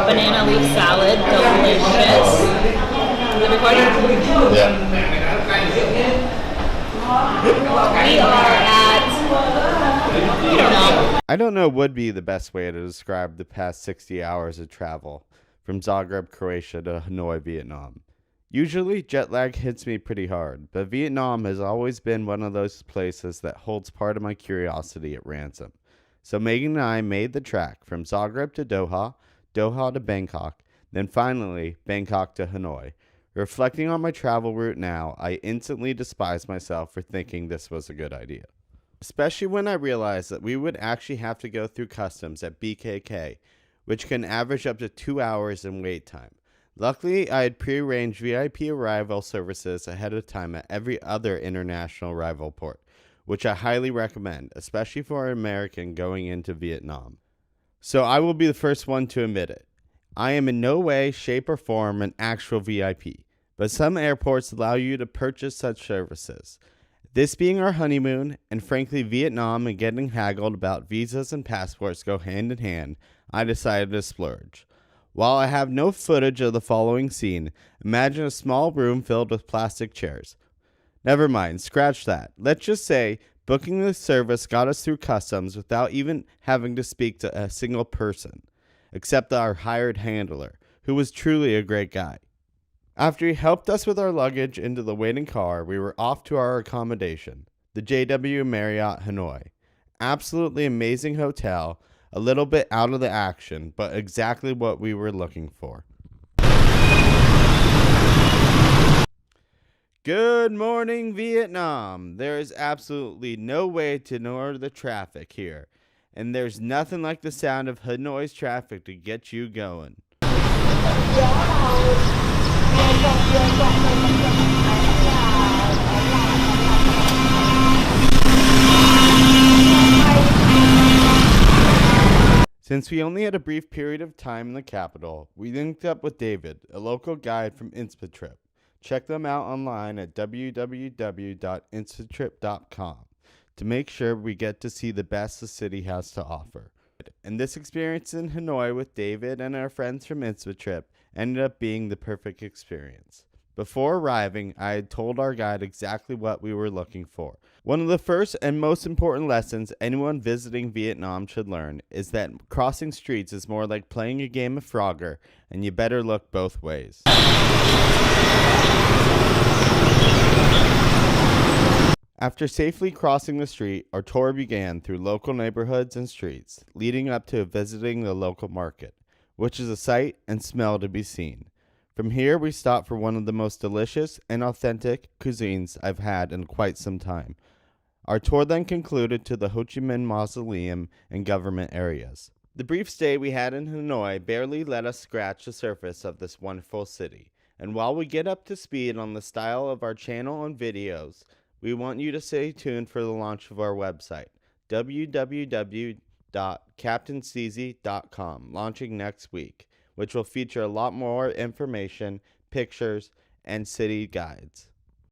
banana leaf salad, delicious. Is it recording? Yeah. We are at, I don't know. I don't know would be the best way to describe the past 60 hours of travel from Zagreb, Croatia to Hanoi, Vietnam. Usually, jet lag hits me pretty hard, but Vietnam has always been one of those places that holds part of my curiosity at ransom. So Megan and I made the trek from Zagreb to Doha, Doha to Bangkok, then finally Bangkok to Hanoi. Reflecting on my travel route now, I instantly despise myself for thinking this was a good idea. Especially when I realized that we would actually have to go through customs at BKK, which can average up to 2 hours in wait time. Luckily, I had pre-arranged VIP arrival services ahead of time at every other international arrival port, which I highly recommend, especially for an American going into Vietnam. So I will be the first one to admit it. I am in no way, shape, or form an actual VIP, but some airports allow you to purchase such services. This being our honeymoon, and frankly Vietnam and getting haggled about visas and passports go hand in hand, I decided to splurge. While I have no footage of the following scene, imagine a small room filled with plastic chairs. Never mind, scratch that. Let's just say booking this service got us through customs without even having to speak to a single person, except our hired handler, who was truly a great guy. After he helped us with our luggage into the waiting car, we were off to our accommodation, the JW Marriott Hanoi. Absolutely amazing hotel, a little bit out of the action, but exactly what we were looking for. Good morning, Vietnam. There is absolutely no way to ignore the traffic here, and there's nothing like the sound of Hanoi's traffic to get you going. Since we only had a brief period of time in the capital, we linked up with David, a local guide from Instatrip. Check them out online at www.instatrip.com to make sure we get to see the best the city has to offer. And this experience in Hanoi with David and our friends from Instatrip ended up being the perfect experience. Before arriving, I had told our guide exactly what we were looking for. One of the first and most important lessons anyone visiting Vietnam should learn is that crossing streets is more like playing a game of Frogger, and you better look both ways. After safely crossing the street, our tour began through local neighborhoods and streets, leading up to visiting the local market, which is a sight and smell to be seen. From here, we stopped for one of the most delicious and authentic cuisines I've had in quite some time. Our tour then concluded to the Ho Chi Minh Mausoleum and government areas. The brief stay we had in Hanoi barely let us scratch the surface of this wonderful city. And while we get up to speed on the style of our channel and videos, we want you to stay tuned for the launch of our website, www.captainsteezy.com, launching next week, which will feature a lot more information, pictures, and city guides.